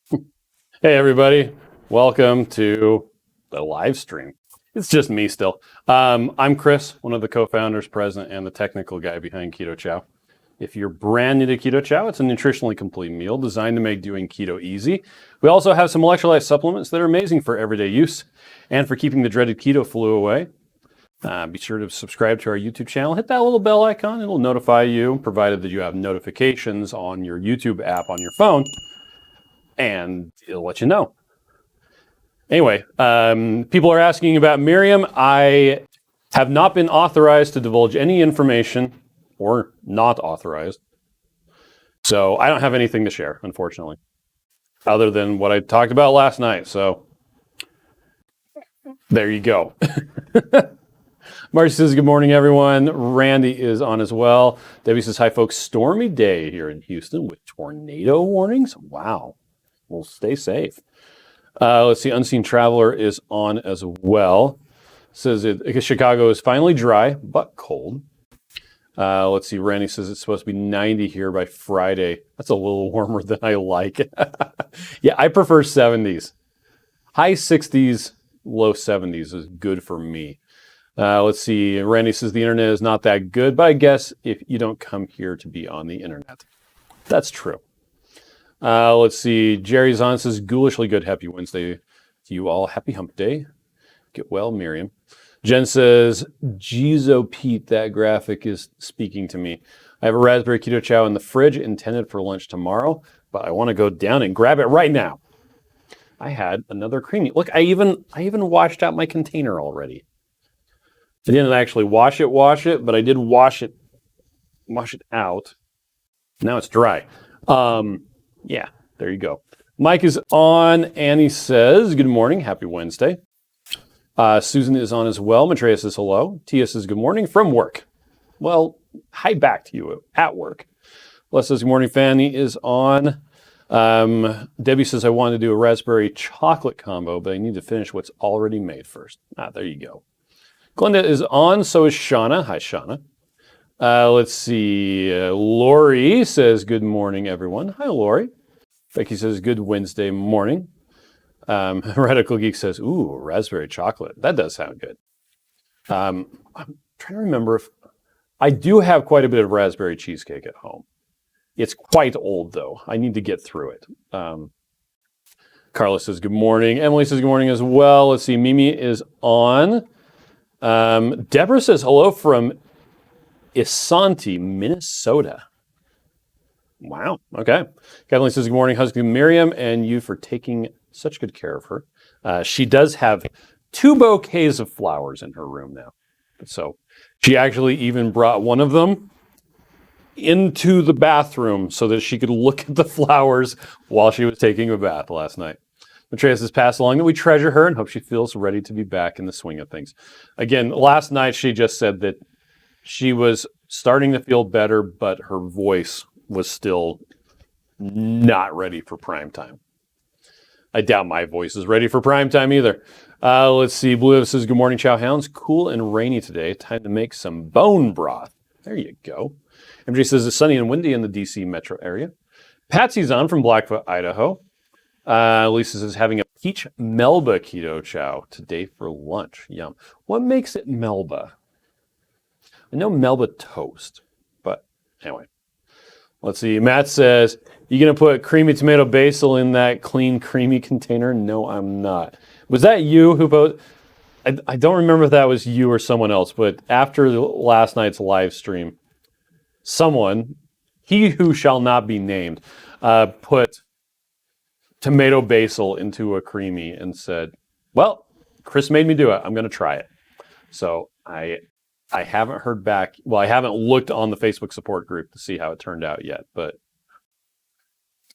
Hey everybody, welcome to the live stream. It's just me still. I'm Chris, one of the co-founders, president, and the technical guy behind Keto Chow. If you're brand new to Keto Chow, it's a nutritionally complete meal designed to make doing keto easy. We also have some electrolyte supplements that are amazing for everyday use and for keeping the dreaded keto flu away. Be sure to subscribe to our YouTube channel. Hit that little bell icon. It'll notify you, provided that you have notifications on your YouTube app on your phone, and it'll let you know. Anyway, people are asking about Miriam. I have not been authorized to divulge any information, or not authorized. So I don't have anything to share, unfortunately, other than what I talked about last night. So there you go. Marcy says, good morning, everyone. Randy is on as well. Debbie says, hi, folks. Stormy day here in Houston with tornado warnings. Wow. Well, stay safe. Let's see. Unseen Traveler is on as well. Says Chicago is finally dry, but cold. Let's see. Randy says it's supposed to be 90 here by Friday. That's a little warmer than I like. Yeah, I prefer 70s. High 60s, low 70s is good for me. Let's see. Randy says the internet is not that good, but I guess if you don't come here to be on the internet. That's true. Let's see. Jerry's on, says ghoulishly good. Happy Wednesday to you all. Happy hump day. Get well, Miriam. Jen says, Jeezo Pete, that graphic is speaking to me. I have a raspberry keto chow in the fridge intended for lunch tomorrow, but I want to go down and grab it right now. I had another creamy. Look, I even washed out my container already. I didn't actually wash it, but I did wash it out. Now it's dry. Yeah, there you go. Mike is on. Annie says, good morning. Happy Wednesday. Susan is on as well. Matreya says hello. Tia says good morning from work. Well, hi back to you at work. Les says good morning. Fanny is on. Debbie says I want to do a raspberry chocolate combo, but I need to finish what's already made first. There you go. Glenda is on. So is Shauna. Hi, Shauna. Let's see. Lori says good morning, everyone. Hi, Lori. Becky says good Wednesday morning. Radical Geek says, ooh, raspberry chocolate. That does sound good. I'm trying to remember if I do have quite a bit of raspberry cheesecake at home. It's quite old, though. I need to get through it. Carla says good morning. Emily says good morning as well. Let's see. Mimi is on. Deborah says hello from Isanti, Minnesota. Wow. Okay. Kathleen says, good morning, husband Miriam, and you for taking such good care of her. She does have 2 bouquets of flowers in her room now. So she actually even brought one of them into the bathroom so that she could look at the flowers while she was taking a bath last night. Matreya says, pass along that we treasure her and hope she feels ready to be back in the swing of things. Again, last night she just said that she was starting to feel better, but her voice was still not ready for prime time. I doubt my voice is ready for prime time either. Let's see. Blue says, good morning, Chow Hounds. Cool and rainy today. Time to make some bone broth. There you go. MJ says, it's sunny and windy in the DC metro area. Patsy's on from Blackfoot, Idaho. Lisa says, having a peach Melba keto chow today for lunch. Yum. What makes it Melba? I know Melba toast, but anyway. Let's see. Matt says, you going to put creamy tomato basil in that clean, creamy container? No, I'm not. Was that you who posted? I don't remember if that was you or someone else, but after last night's live stream, someone, he who shall not be named, put tomato basil into a creamy and said, well, Chris made me do it. I'm going to try it. So I haven't heard back. Well, I haven't looked on the Facebook support group to see how it turned out yet, but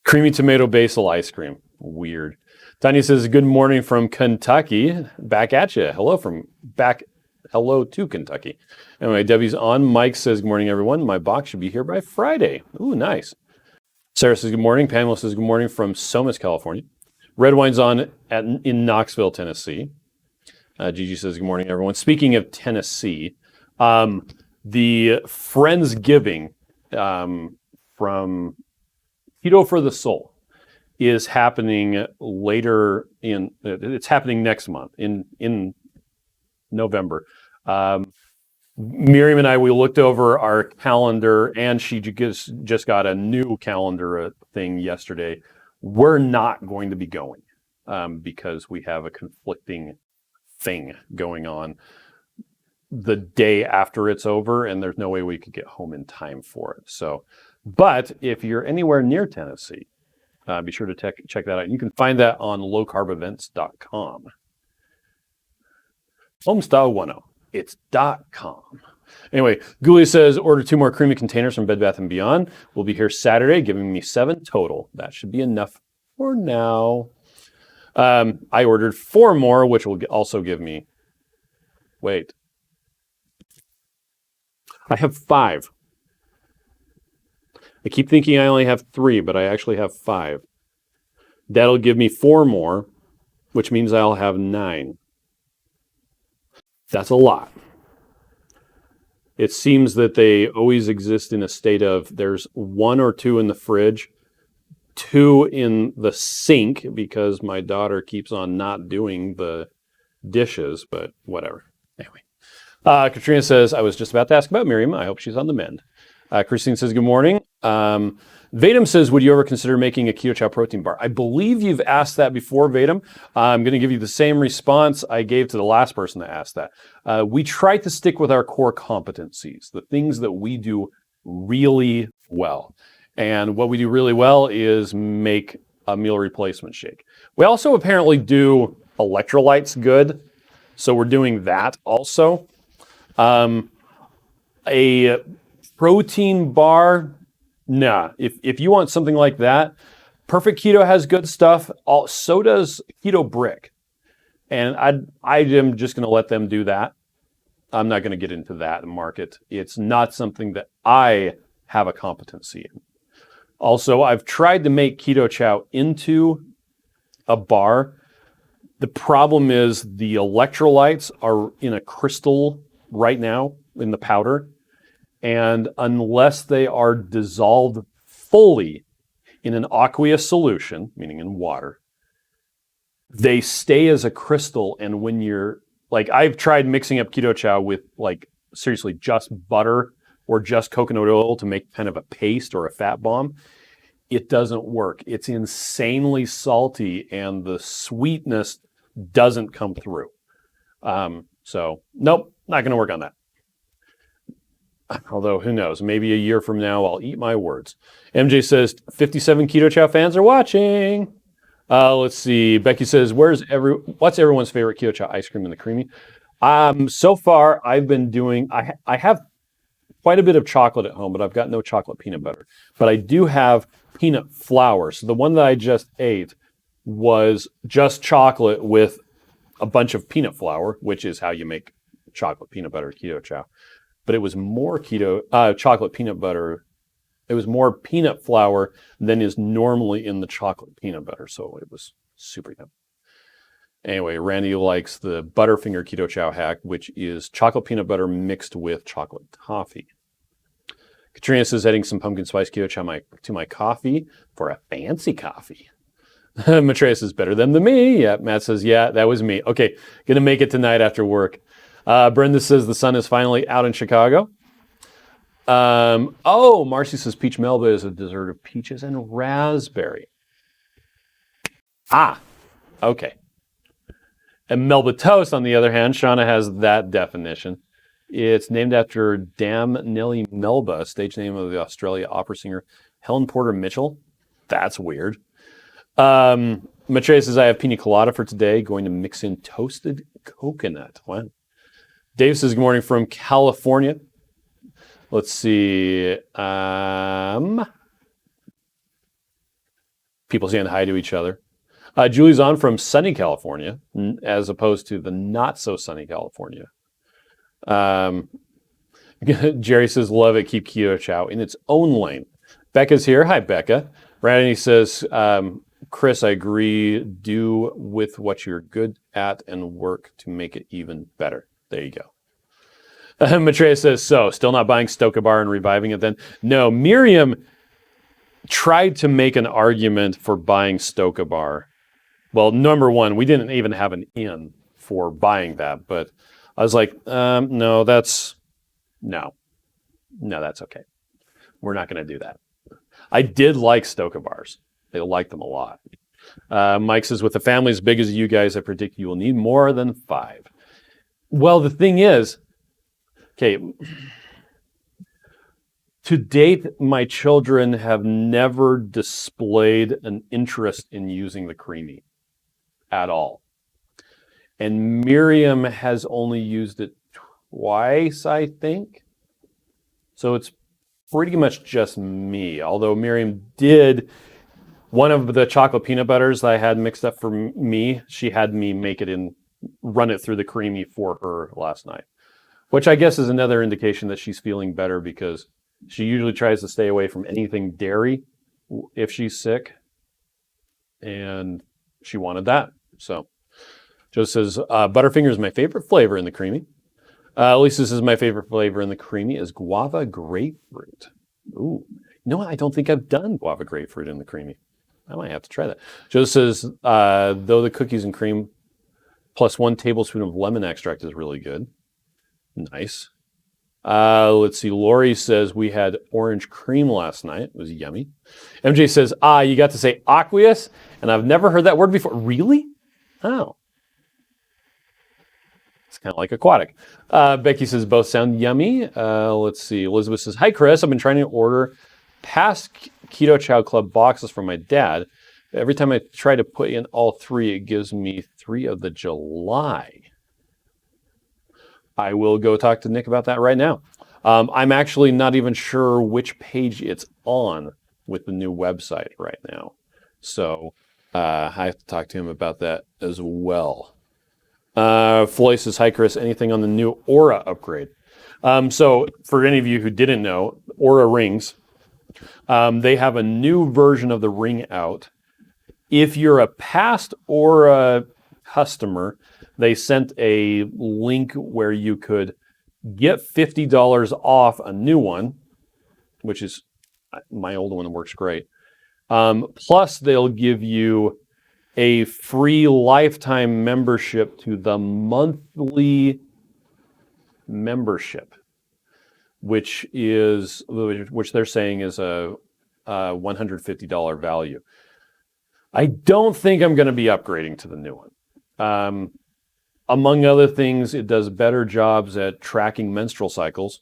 creamy tomato basil ice cream. Weird. Tanya says, good morning from Kentucky. Back at you. Hello to Kentucky. Anyway, Debbie's on. Mike says, good morning, everyone. My box should be here by Friday. Ooh, nice. Sarah says, good morning. Pamela says, good morning from Somas, California. Red Wine's on in Knoxville, Tennessee. Gigi says, good morning, everyone. Speaking of Tennessee, the Friendsgiving from Keto for the Soul is happening later it's happening next month in November. Miriam and I, we looked over our calendar, and she just got a new calendar thing yesterday. We're not going to be going because we have a conflicting thing going on the day after it's over, and there's no way we could get home in time for it. So, but if you're anywhere near Tennessee, be sure to check that out. You can find that on lowcarbevents.com. Homestyle 10. It's .com. Anyway, Ghoulie says, order 2 more creamy containers from Bed Bath & Beyond. We'll be here Saturday, giving me 7 total. That should be enough for now. I ordered 4 more, which will also give me... Wait. I have 5. I keep thinking I only have 3, but I actually have 5. That'll give me 4 more, which means I'll have 9. That's a lot. It seems that they always exist in a state of there's 1 or 2 in the fridge, 2 in the sink because my daughter keeps on not doing the dishes, but whatever. Anyway. Katrina says, I was just about to ask about Miriam. I hope she's on the mend. Christine says, good morning. Vadam says, would you ever consider making a Keto Chow protein bar? I believe you've asked that before, Vadam. I'm going to give you the same response I gave to the last person that asked that. We try to stick with our core competencies, the things that we do really well. And what we do really well is make a meal replacement shake. We also apparently do electrolytes good, so we're doing that also. A protein bar, nah. If you want something like that, Perfect Keto has good stuff. So does Keto Brick. And I am just going to let them do that. I'm not going to get into that market. It's not something that I have a competency in. Also, I've tried to make Keto Chow into a bar. The problem is the electrolytes are in a crystal right now in the powder. And unless they are dissolved fully in an aqueous solution, meaning in water, they stay as a crystal. And when you're like, I've tried mixing up Keto Chow with like seriously just butter or just coconut oil to make kind of a paste or a fat bomb. It doesn't work. It's insanely salty and the sweetness doesn't come through. So nope, not going to work on that. Although, who knows? Maybe a year from now, I'll eat my words. MJ says, 57 Keto Chow fans are watching. Let's see. Becky says, what's everyone's favorite Keto Chow ice cream and the creamy? So far, I've been doing, I have quite a bit of chocolate at home, but I've got no chocolate peanut butter. But I do have peanut flour. So the one that I just ate was just chocolate with a bunch of peanut flour, which is how you make chocolate peanut butter Keto Chow. But it was more chocolate peanut butter. It was more peanut flour than is normally in the chocolate peanut butter. So it was super yummy. Anyway, Randy likes the Butterfinger Keto Chow hack, which is chocolate peanut butter mixed with chocolate toffee. Katrina says, adding some pumpkin spice Keto Chow to my coffee for a fancy coffee. Matreus is better than me. Yeah, Matt says, yeah, that was me. Okay, gonna make it tonight after work. Brenda says the sun is finally out in Chicago. Marcy says peach melba is a dessert of peaches and raspberry. Okay. And melba toast, on the other hand, Shauna has that definition. It's named after Dame Nellie Melba, stage name of the Australia opera singer Helen Porter Mitchell. That's weird. Matre says, I have pina colada for today, going to mix in toasted coconut. Wow. Dave says, good morning from California. Let's see. People saying hi to each other. Julie's on from sunny California, as opposed to the not so sunny California. Jerry says, love it, keep Keto Chow in its own lane. Becca's here. Hi, Becca. Randy says, Chris, I agree. Do with what you're good at and work to make it even better. There you go. Maitreya says, so, still not buying Stoka Bar and reviving it then? No, Miriam tried to make an argument for buying Stoka Bar. Well, number one, we didn't even have an in for buying that, but I was like, no, that's okay. We're not going to do that. I did like Stoka Bars. They liked them a lot. Mike says, with a family as big as you guys, I predict you will need more than 5. Well, the thing is, okay, to date, my children have never displayed an interest in using the creamy at all. And Miriam has only used it twice, I think. So it's pretty much just me. Although Miriam did, one of the chocolate peanut butters that I had mixed up for me, she had me run it through the creamy for her last night. Which I guess is another indication that she's feeling better, because she usually tries to stay away from anything dairy if she's sick. And she wanted that. So Joe says, Butterfinger is my favorite flavor in the creamy. Lisa says, my favorite flavor in the creamy is guava grapefruit. Ooh. You know what? I don't think I've done guava grapefruit in the creamy. I might have to try that. Joe says, though the cookies and cream plus 1 tablespoon of lemon extract is really good. Nice. Let's see. Lori says, we had orange cream last night. It was yummy. MJ says, you got to say aqueous, and I've never heard that word before. Really? Oh. It's kind of like aquatic. Becky says, both sound yummy. Let's see. Elizabeth says, hi, Chris. I've been trying to order past Keto Chow Club boxes from my dad. Every time I try to put in all 3, it gives me 3 of the July. I will go talk to Nick about that right now. I'm actually not even sure which page it's on with the new website right now. So I have to talk to him about that as well. Floyd says, hi, Chris. Anything on the new Aura upgrade? So for any of you who didn't know, Aura rings, they have a new version of the ring out. If you're a past Aura customer, they sent a link where you could get $50 off a new one, which is, my old one works great. Plus, they'll give you a free lifetime membership to the monthly membership, which they're saying is a $150 value. I don't think I'm going to be upgrading to the new one. Among other things, it does better jobs at tracking menstrual cycles,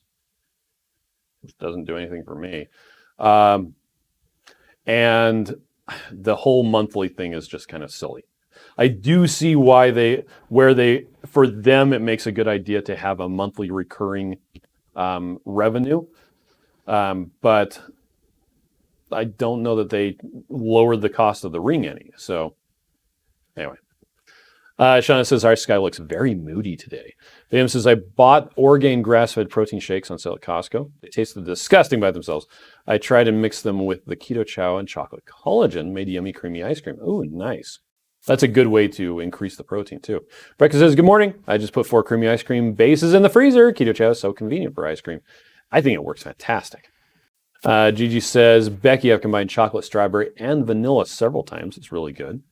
which doesn't do anything for me. And the whole monthly thing is just kind of silly. I do see why for them, it makes a good idea to have a monthly recurring revenue. But I don't know that they lowered the cost of the ring any. So anyway. Shauna says, our sky looks very moody today. Liam says, I bought Orgain grass-fed protein shakes on sale at Costco. They tasted disgusting by themselves. I tried to mix them with the Keto Chow and chocolate collagen, made yummy creamy ice cream. Ooh, nice. That's a good way to increase the protein too. Breakfast says, good morning. I just put 4 creamy ice cream bases in the freezer. Keto Chow is so convenient for ice cream. I think it works fantastic. Gigi says, Becky, I've combined chocolate, strawberry, and vanilla several times. It's really good.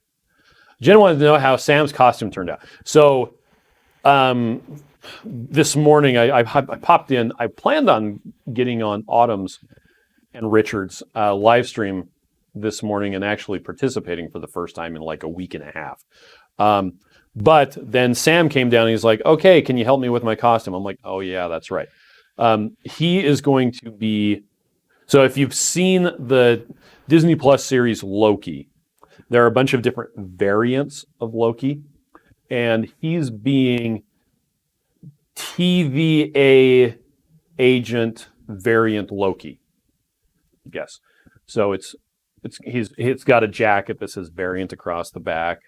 Jen wanted to know how Sam's costume turned out. So this morning I popped in. I planned on getting on Autumn's and Richard's live stream this morning and actually participating for the first time in like a week and a half. But then Sam came down and he's like, okay, can you help me with my costume? I'm like, oh yeah, that's right. He is going to be, so if you've seen the Disney Plus series Loki, there are a bunch of different variants of Loki, and he's being TVA agent variant Loki. Yes. So it's got a jacket that says variant across the back,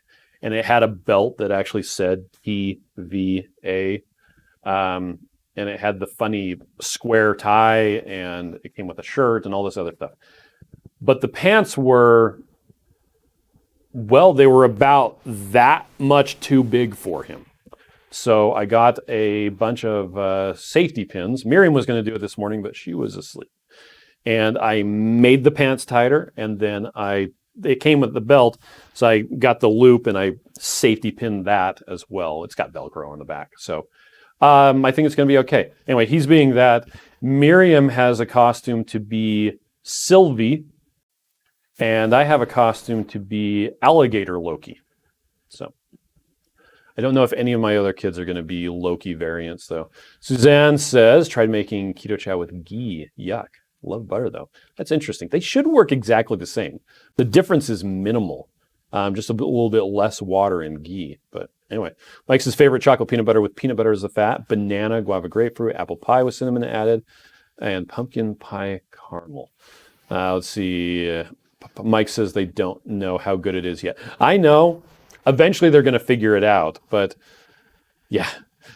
and it had a belt that actually said TVA, and it had the funny square tie, and it came with a shirt and all this other stuff. But the pants were, well, they were about that much too big for him. So I got a bunch of safety pins. Miriam was going to do it this morning, but she was asleep. and I made the pants tighter, and then it came with the belt, so I got the loop and I safety pinned that as well. It's got Velcro on the back, so I think it's going to be okay. Anyway, he's being that. Miriam has a costume to be Sylvie, and I have a costume to be Alligator Loki. So I don't know if any of my other kids are going to be Loki variants, though. Suzanne says, tried making keto chow with ghee. Yuck. Love butter, though. That's interesting. They should work exactly the same. The difference is minimal. Just a little bit less water in ghee. But anyway, Mike's his favorite chocolate peanut butter with peanut butter as the fat, banana, guava grapefruit, apple pie with cinnamon added, and pumpkin pie caramel. Let's see. Mike says they don't know how good it is yet. I know. Eventually they're going to figure it out. But yeah.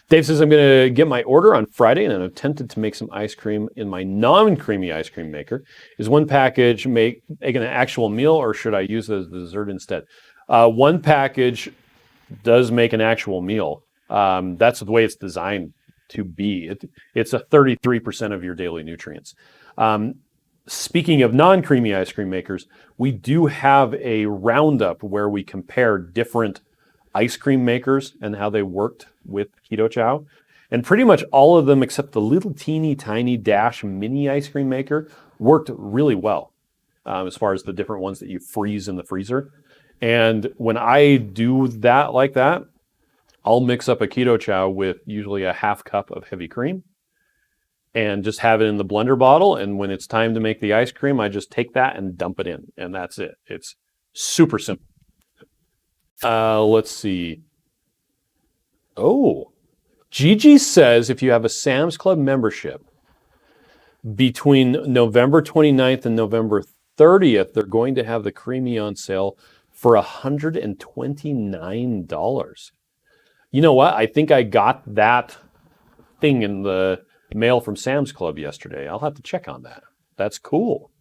Dave says, I'm going to get my order on Friday, and I'm tempted to make some ice cream in my non-creamy ice cream maker. Is one package make an actual meal, or should I use it as dessert instead? One package does make an actual meal. That's the way it's designed to be. It's a 33% of your daily nutrients. Speaking of non-creamy ice cream makers, we do have a roundup where we compare different ice cream makers and how they worked with Keto Chow. And pretty much all of them, except the little teeny tiny Dash mini ice cream maker, worked really well as far as the different ones that you freeze in the freezer. And when I do that like that, I'll mix up a Keto Chow with usually a half cup of heavy cream and just have it in the blender bottle. And when it's time to make the ice cream, I just take that and dump it in. And that's it. It's super simple. Let's see. Oh, Gigi says if you have a Sam's Club membership between November 29th and November 30th, they're going to have the Creamy on sale for $129. You know what? I think I got that thing in the mail from Sam's Club yesterday. I'll have to check on that. That's cool.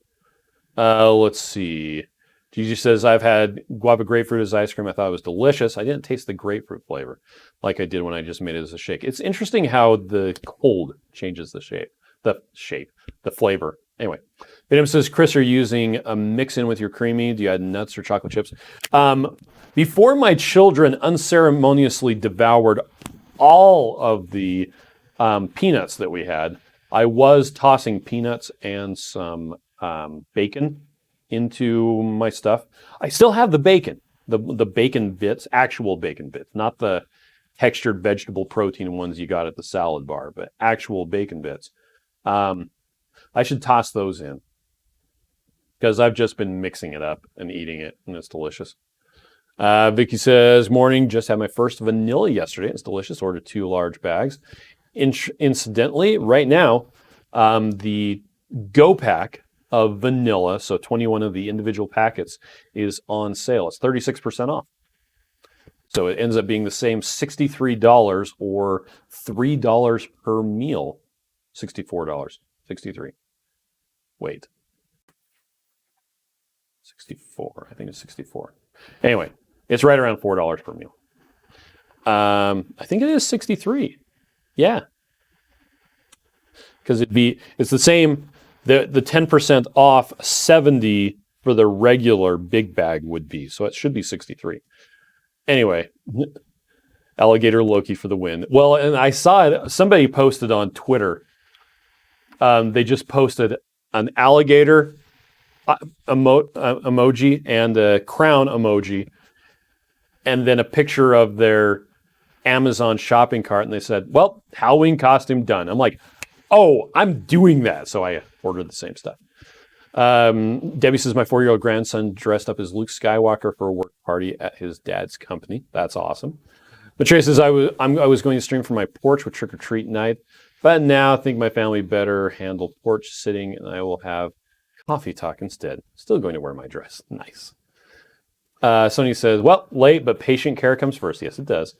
Let's see. Gigi says, I've had guava grapefruit as ice cream. I thought it was delicious. I didn't taste the grapefruit flavor like I did when I just made it as a shake. It's interesting how the cold changes the flavor. Anyway, Miriam says, Chris, are you using a mix-in with your creamy? Do you add nuts or chocolate chips? Before my children unceremoniously devoured all of the peanuts that we had, I was tossing peanuts and some bacon into my stuff. I still have the bacon, the bacon bits, actual bacon bits, not the textured vegetable protein ones you got at the salad bar, but actual bacon bits. I should toss those in because I've just been mixing it up and eating it, and it's delicious. Vicky says, morning, just had my first vanilla yesterday. It's delicious. Ordered 2 large bags. Incidentally, right now, the Go Pack of vanilla, so 21 of the individual packets, is on sale. It's 36% off. So it ends up being the same $63 or $3 per meal. $64. 63. Wait. 64. I think it's 64. Anyway, it's right around $4 per meal. I think it is 63. Yeah. Because it's the same. The 10% off 70 for the regular big bag would be. So it should be 63. Anyway, Alligator Loki for the win. Well, and I saw it. Somebody posted on Twitter. They just posted an alligator emoji and a crown emoji, and then a picture of their Amazon shopping cart, and they said, well, Halloween costume done. I'm like, oh, I'm doing that. So I ordered the same stuff. Debbie says, my 4-year-old grandson dressed up as Luke Skywalker for a work party at his dad's company. That's awesome. Matrey says, I was going to stream from my porch with trick or treat night, but now I think my family better handle porch sitting, and I will have coffee talk instead. Still going to wear my dress. Nice. Sonny says, well, late, but patient care comes first. Yes, it does.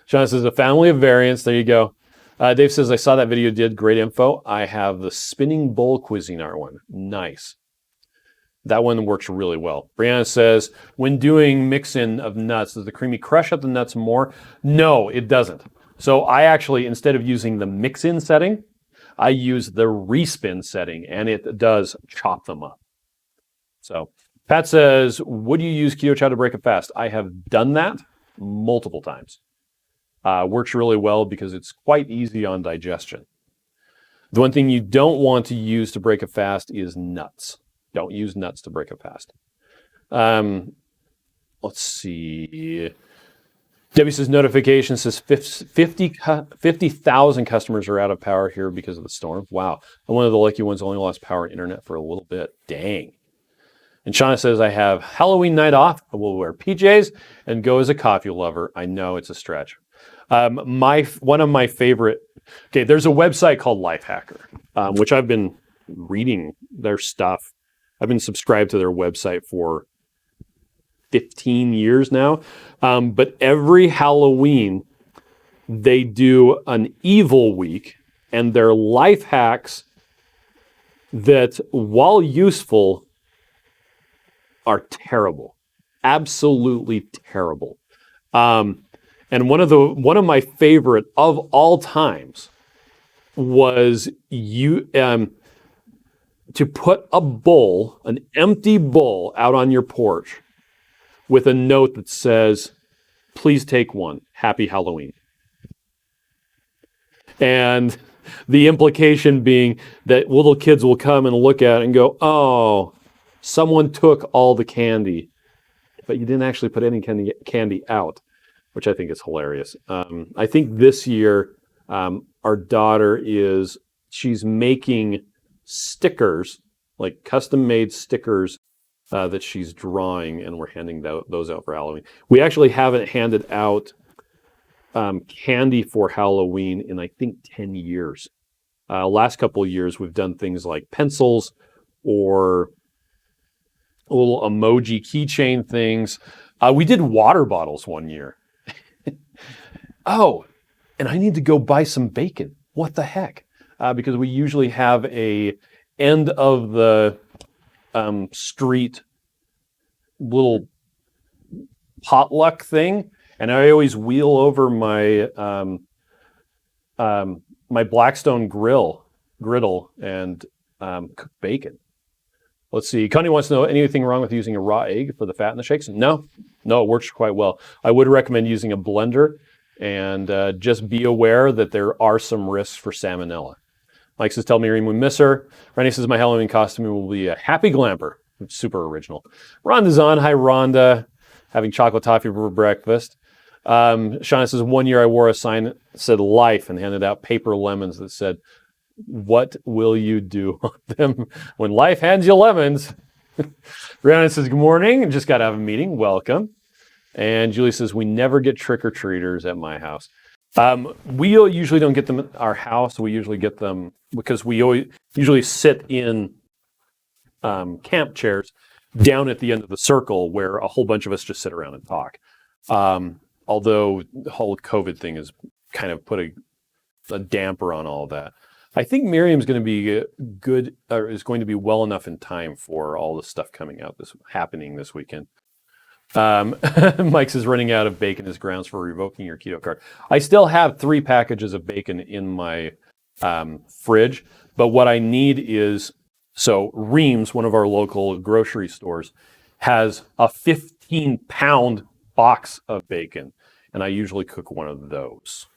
Sean says, a family of variants. There you go. Dave says, I saw that video, did great info. I have the spinning bowl Cuisinart one. Nice. That one works really well. Brianna says, when doing mix-in of nuts, does the creamy crush up the nuts more? No, it doesn't. So I actually, instead of using the mix-in setting, I use the respin setting, and it does chop them up. So Pat says, would you use Keto Chow to break a fast? I have done that multiple times. Works really well because it's quite easy on digestion. The one thing you don't want to use to break a fast is nuts. Don't use nuts to break a fast. Let's see. Debbie says notification says 50,000 customers are out of power here because of the storm. Wow. I'm one of the lucky ones, only lost power and internet for a little bit. Dang. And Shauna says, I have Halloween night off. I will wear PJs and go as a coffee lover. I know it's a stretch. One of my favorite, there's a website called Lifehacker, which I've been reading their stuff. I've been subscribed to their website for 15 years now. But every Halloween, they do an evil week, and their life hacks that, while useful, are terrible. Absolutely terrible. And one of my favorite of all times was to put a bowl, an empty bowl, out on your porch with a note that says, please take one. Happy Halloween. And the implication being that little kids will come and look at it and go, oh, someone took all the candy, but you didn't actually put any candy out, which I think is hilarious. I think this year, our daughter she's making stickers, like custom-made stickers that she's drawing, and we're handing those out for Halloween. We actually haven't handed out candy for Halloween in, I think, 10 years. Last couple of years, we've done things like pencils or little emoji keychain things. We did water bottles one year. Oh, and I need to go buy some bacon. What the heck? Because we usually have a end of the street little potluck thing, and I always wheel over my my Blackstone griddle and cook bacon. Let's see. Connie wants to know, anything wrong with using a raw egg for the fat in the shakes? No, it works quite well. I would recommend using a blender, and just be aware that there are some risks for salmonella. Mike says, tell Miriam we miss her. Rennie says, my Halloween costume will be a happy glamper. It's super original. Rhonda's on. Hi, Rhonda. Having chocolate toffee for breakfast. Shauna says, one year I wore a sign that said life and handed out paper lemons that said, what will you do on them when life hands you lemons? Brianna says, good morning. Just got to have a meeting. Welcome. And Julie says, we never get trick-or-treaters at my house. We usually don't get them at our house. We usually get them because we usually sit in camp chairs down at the end of the circle where a whole bunch of us just sit around and talk. Although the whole COVID thing has kind of put a damper on all that. I think Miriam's going to be good, or is going to be well enough in time for all the stuff happening this weekend. Mike says running out of bacon is grounds for revoking your keto card. I still have 3 packages of bacon in my fridge, but what I need is, so Reams, one of our local grocery stores, has a 15-pound box of bacon, and I usually cook one of those.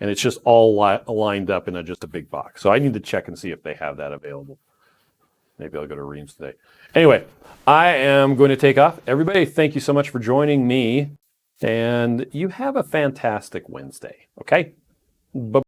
And it's just all lined up in just a big box. So I need to check and see if they have that available. Maybe I'll go to Reams today. Anyway, I am going to take off. Everybody, thank you so much for joining me. And you have a fantastic Wednesday, okay? Bye.